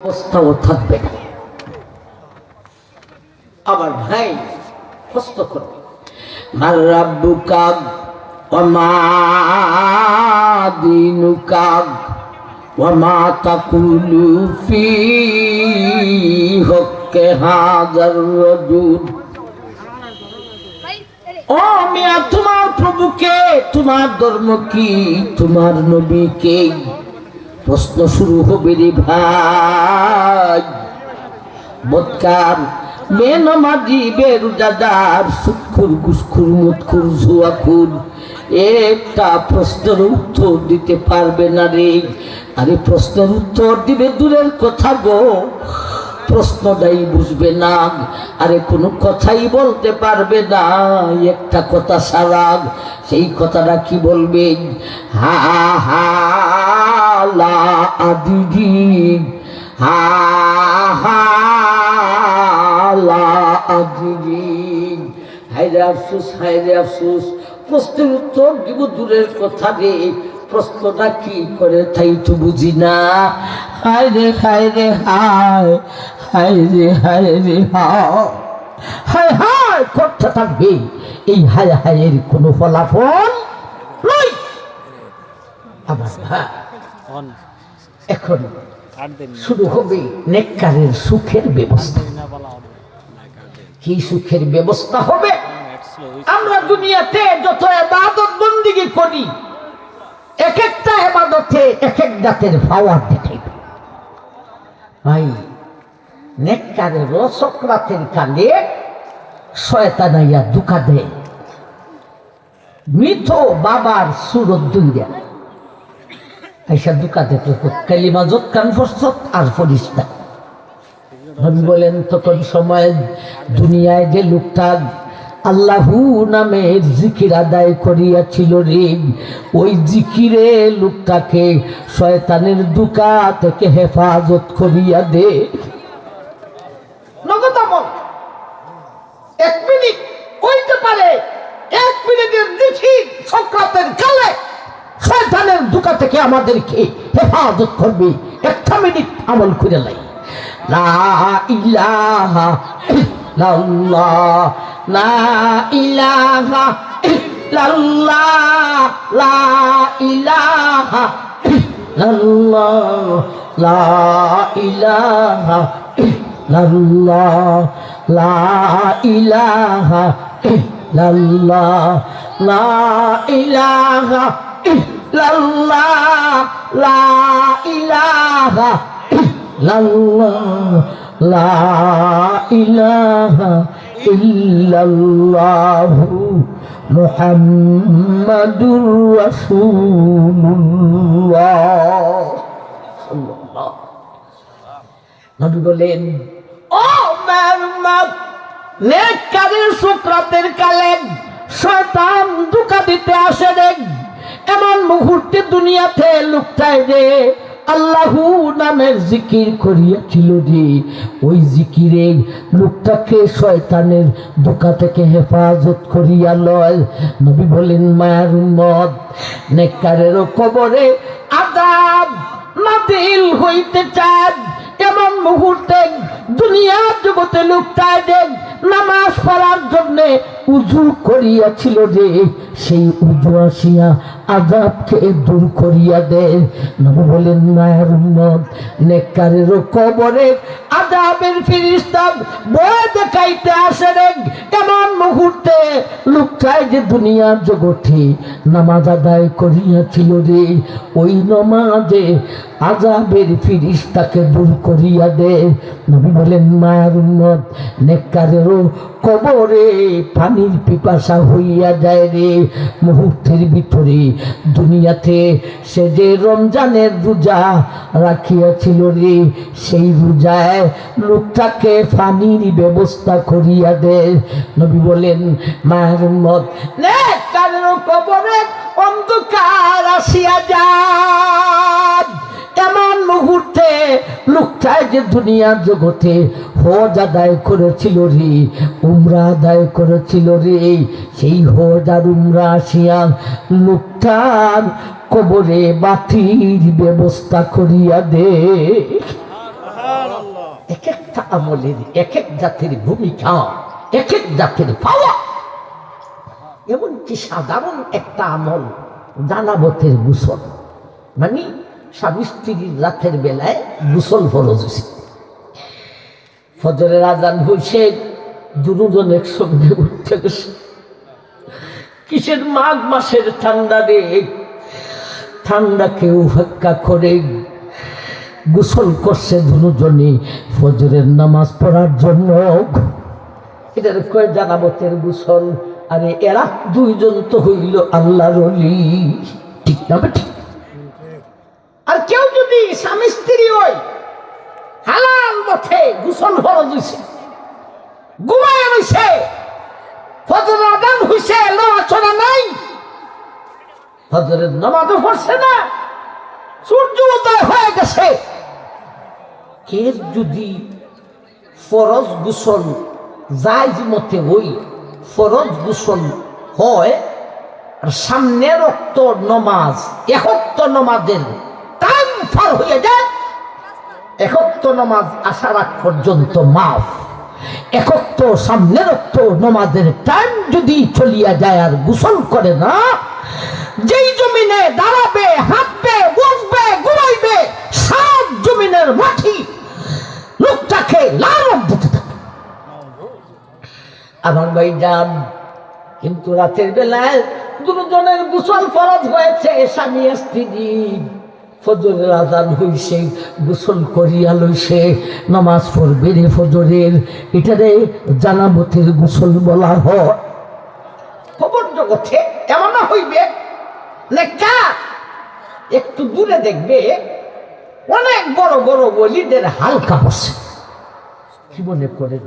অবস্থাও থাকবে না। আবার ভাই কষ্ট করবে, মার রাব্বুকা ওয়া মা দীনুকা ওয়া মা তাকুলু ফি হক্কে হাযার রাজুল। ও মিয়া, তোমার প্রভুকে, তোমার ধর্ম কি, তোমার নবী কে? প্রশ্ন শুরু হবে রে ভাই। বদকার, বেনমাজি, বেরোজাদার, সুদখোর, ঘুষখোর, মদখোর, জুয়াখোর একটা প্রশ্নের উত্তর দিতে পারবে না রে। আরে প্রশ্নের উত্তর দিবে দূরের কথা গো, প্রশ্নটাই বুঝবে না। আরে কোনো কথাই বলতে পারবে না, একটা কথা ছাড়া। সেই কথাটা কি বলবে? হা হা লা আদিজি, হা হা লা আদিজি। হায়রে আফসোস, হায়রে আফসোস। প্রশ্নের উত্তর দিব দূরের কথা রে, প্রশ্নটা কি করে তাই তো বুঝি না। হায়রে হায়রে হায়, হায়রে হায়রে হায়, হায় হায় করতে থাকবে। এই হায় হায়ের কোনো ফলাফল নয়। আবার এখন শুরু হবে নেককারের সুখের ব্যবস্থা। কি সুখের ব্যবস্থা হবে? আমরা দুনিয়াতে যত ইবাদত বন্দেগী করি, এক একটা ইবাদতে এক এক জাতের পাওয়ার দেখাইবে ভাই। নেককারের সকরাতের কালে শয়তান আইয়া দুকা দেয়। মৃত বাবার সুরত দুইরা আইসা দুকা দেয়, কালিমা যত কান ফসত আর ফরিস না। নবী বলেন তখন সময় দুনিয়ায় যে লোকটা আল্লাহু নামের জিকির আদায় করিয়াছিল রে, ওই জিকিরে লোকটাকে শয়তানের দুকা থেকে হেফাজত করিয়া দে। নগদামন 1 মিনিট হইতে পারে, 1 মিনিটের জিকির সকরাতের কালে শয়তানের দুকা থেকে আমাদেরকে হেফাজত করবে। 1 মিনিট আমল করে লাই। লা ইলাহা ইল্লাল্লাহ, লা ইলাহা ইল্লাল্লাহ, লা ইলাহা ইল্লাল্লাহ, লা ইলাহা ইল্লাল্লাহ, লা ইলাহা ইল্লাল্লাহ, লা ইলাহা ইল্লাল্লাহ, লা ইলাহা ইল্লাল্লাহ, লা ইলাহা ইল্লাল্লাহ, মুহাম্মাদুর রাসূলুল্লাহ। নবী বলেন, ও মারমাত, নেককারের সুকরাতের কালে শয়তান দুকা দিতে আসে রে। এমন মুহূর্তে দুনিয়াতে লোকটায় রে আল্লাহু নামের জিকির করিয়াছিল রে, ওই জিকিরে লোকটাকে শয়তানের দুকা থেকে হেফাজত করিয়া লয়। নবী বলেন, মায়ার উম্মত, নেককারেরও কবরে আযাব নাযিল হইতে চায়। এমন মুহূর্তে দুনিয়ার জগতে লোকটায় দেখ নামাজ পড়ার জন্যে উজু করিয়াছিল যে, সেই উজু আসিয়া আযাবকে দূর করিয়া দেয়। নবী বলেন, মায়ের উম্মত, নেককারেরও কবরে আযাবের ফেরেশতা ভয় দেখাইতে আসে রে। এমন মুহূর্তে লোকটায় যে দুনিয়ার জগতে নামাজ আদায় করিয়াছিল রে, ওই নামাজে আযাবের ফেরেশতাকে দূর করিয়া দেয়। নবী বলেন, মায়ের উম্মত, নেককারেরও কবরে পানির পিপাসা হইয়া যায় রে। মুহূর্তের ভিতরে দুনিয়াতে সে যে রমজানের রোজা রাখিয়াছিল রে, সেই রোজায় লোকটাকে পানির ব্যবস্থা করিয়া দেয়। নবী বলেন, মায়ের উম্মত, নেককারেরও কবরে অন্ধকার আসিয়া যায়। এমন মুহূর্তে লোকটায় যে দুনিয়ার জগতে হজ আদায় করেছিল রে, উমরা আদায় করেছিল রে, সেই হজ আর উমরা আসিয়া লোকটার কবরে বাতির ব্যবস্থা করিয়া দে। আমলের এক এক জাতির ভূমিকা, এক এক জাতির পাওয়া। এমনকি সাধারণ একটা আমল জানাবতের গোসল, মানে স্বামী স্ত্রীর রাতের বেলায় গোসল ফরজ হয়েছে। ফজরের আজান হয়েছে, দুজন একসঙ্গে উঠতে গেছে। কিসের মাঘ মাসের ঠান্ডা রে, ঠান্ডাকে উপেক্ষা করে গোসল করছে দুজনে ফজরের নামাজ পড়ার জন্য। এটার কয় জানাবতের গোসল। আরে এরা দুইজন তো হইল আল্লাহর ওলি, ঠিক না বেঠিক? আর কেউ যদি স্বামী স্ত্রী হয়, হালাল মতে গোসল ফরজ হইছে, ঘুমায় রইছে, ফজর আজান হইছে, নড়াচড়া নাই, ফজরের নামাজও পড়ছে না, সূর্য উদয় হয়ে গেছে। এর যদি ফরজ গোসল জায়েজ মতে হই, ফরজ গোসল হয়, আর সামনের ওয়াক্ত নমাজ, এক ওয়াক্ত নমাজের টাইম পার হয়ে যায়, এক ওয়াক্ত নমাজ আসার আগ পর্যন্ত মাফ। এক ওয়াক্ত সামনের ওয়াক্ত নমাজের টাইম যদি চলিয়া যায় আর গোসল করে না, যেই জমিনে দাঁড়াবে, হাঁটবে, বসবে, ঘুমাইবে, সব জমিনের মাটি লোকটাকে লালন দিতে থাকে। আমার ভাই যান, কিন্তু রাতের বেলায় দুজনের গোসল ফরজ হয়েছে, স্বামী স্ত্রী, ফজরের আজান হইছে, গোসল করিয়া লইছে, নামাজ পড়বে রে ফজরের, এটারে জানাবতের গোসল বলা হয়। খবর জগতে এমন হইবে লেখা, একটু দূরে দেখবে অনেক বড় বড় ওলিদের হালকা বসে। কি মনে করে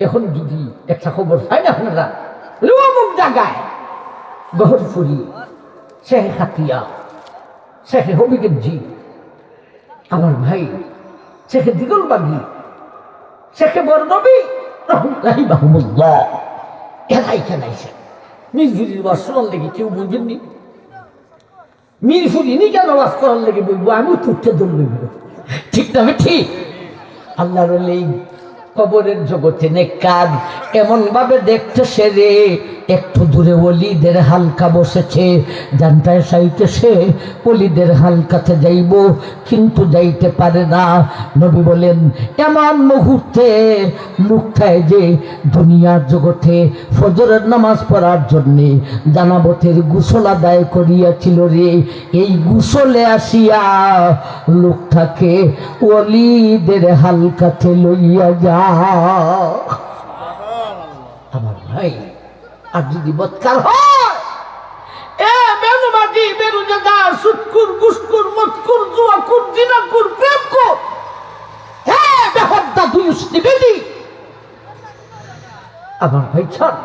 এখন যদি একটা খবর পাই না আপনারা, অমুক জায়গায় গহরপুরি, শেখ হাতিয়া, শেখ হবিগঞ্জি, আমার ভাই শেখ দিগলবাগি, শেখ বরনবী রহমাহুল্লাহ, এরাই খেলাইছে। মিরপুরির বাস শোনার লেগে কেউ বুঝেননি, মিরপুরি নি কেন বাস করার লেগে বলবো, আমি তুটতে ধরব, ঠিক না? ঠিক। আল্লাহর এই কবরের জগতে নেকার এমন ভাবে দেখতেছে রে, একটু দূরে ওলিদের হালকা বসেছে, জানটায় চাইতেছে ওলিদের হালকাতে যাইব, কিন্তু যাইতে পারে না। নবী বলেন এমন মুহূর্তে লোকটায় যে দুনিয়ার জগতে ফজরের নামাজ পড়ার জন্যে জানাবতের গোসল আদায় করিয়াছিল রে, এই গোসলে আসিয়া লোকটাকে ওলিদের হালকাতে লইয়া যা। আমার ভাই, আর যদি বৎকার হয়, এ বেনুমাটি, বেরুজাদার, সুৎকুর, গুসকুর, মৎকুর, জুয়াকুর, জিনাকুর, প্রেমকুর, হে বেহদ্দা দুইষ্টি বেদি, আমার ভাই ছাড়,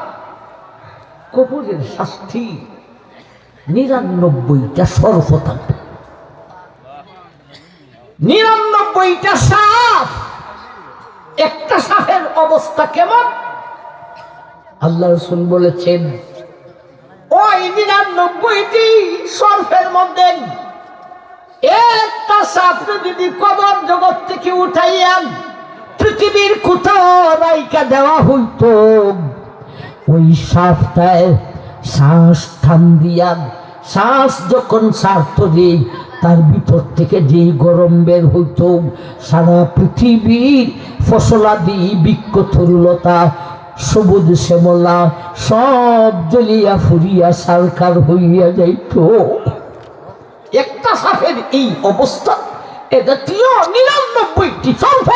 কবরের শাস্তি ৯৯টা সরফ থাকবে, ৯৯টা সাফ। একটা সাফের অবস্থা কেমন? আল্লাহ রাসূল বলেছেন, ওই ৯৯টি সরফের মধ্যে একটা সাফ যদি কবর জগৎ থেকে উঠাইয়ান পৃথিবীর কোথাও রাইকা দেওয়া হইতো, ওই সাফটায় শ্বাস টান দিয়া, শ্বাস যখন ছাড়ত যে তার ভিতর থেকে যেই গরম বের হইত, সারা পৃথিবীর ফসলাদি, বৃক্ষ, তরুলতা, সবুজ শ্যামলা সব জ্বলিয়া ফুরিয়া সারকার হইয়া যাইত। একটা সাফের এই অবস্থা, এটা ৯৯টি সর্প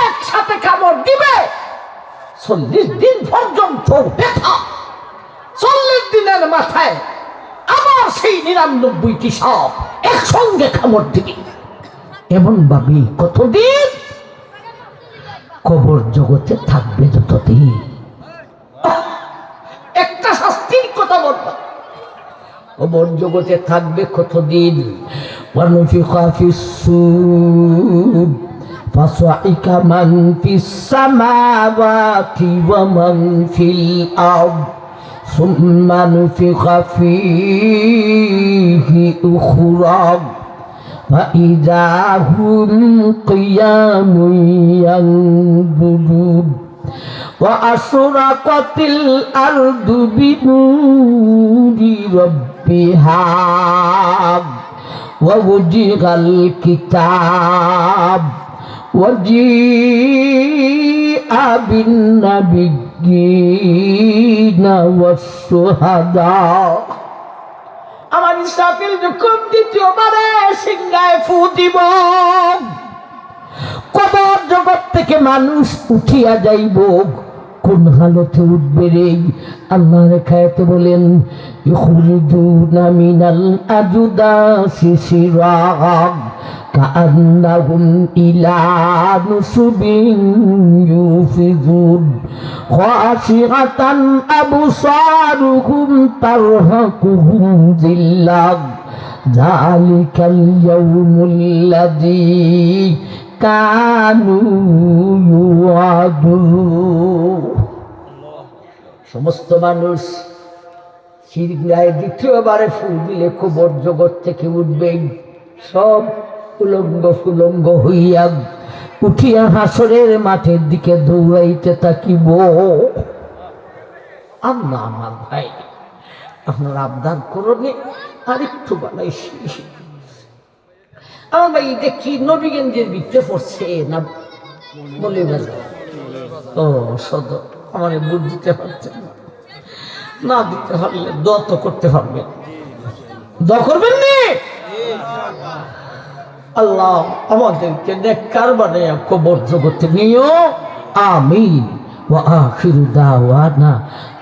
একসাথে কামড় দিবে, ৪০ দিন পর্যন্ত ব্যথা, ৪০ দিনের মাথায় আবার সেই ৯৯টি সাপ একসঙ্গে কামড় দিবে। এমন ভাবে কতদিন কবর জগতে থাকবে, যতদিন। একটা শাস্তির কথা বলবা, কবর জগতে থাকবে কতদিন? ওয়ানুফিখা ফিস-সূর ফাসাইকা মান ফিস-সামাওয়াতি ওয়া মান ফিল-আরদ সুম্মা নুফিখা ফীহি উখরা فإذا هم قيام ينظرون وأشرقت الأرض بنور ربها ووجه الكتاب وجيء بالنبيين والشهداء আমার ইসরাফিল যখন দ্বিতীয়বারে সিংহায় ফু দিব কবর জগৎ থেকে মানুষ উঠিয়া যাইব কোন হালতে উঠবে রে আল্লাহ রেখায়তে বলেন ইখরুজুনা মিনাল আজদাসি সিরাগ কাআন্নাহুম ইলা নুসুবিন ইউফিজুন খাশিআতান আবসারুহুম তারহাকুহুম যিল্লাহ যালিকাল ইয়াউমুল্লাযী কানু ইউআদুন। সমস্ত মানুষ সিংহায় দ্বিতীয়বারে ফুল দিলে কবর জগৎ থেকে উঠবে, সব উলঙ্গ ফুলঙ্গ হইয়া উঠিয়া হাসরের মাঠের দিকে দৌড়াইতে থাকিব। আল্লাহ আমার ভাই আপনার আবদার করনে আরেকটু বানাইছি। আমার ভাই এটা কি নবীগঞ্জের ভিতরে পড়ছে না বলে ও সদ আমার বুঝ দিতে পারছেন না, দিতে পারলে দোয়া তো করতে পারবেন, দোয়া করবেন না। আল্লাহ আমাদেরকে নেককার বানায়া কবর জগতে নিও, আমিন। ওয়া আখিরু দাওয়ানা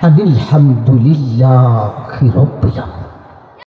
আনিল হামদুলিল্লাহি রাব্বিল আলামিন।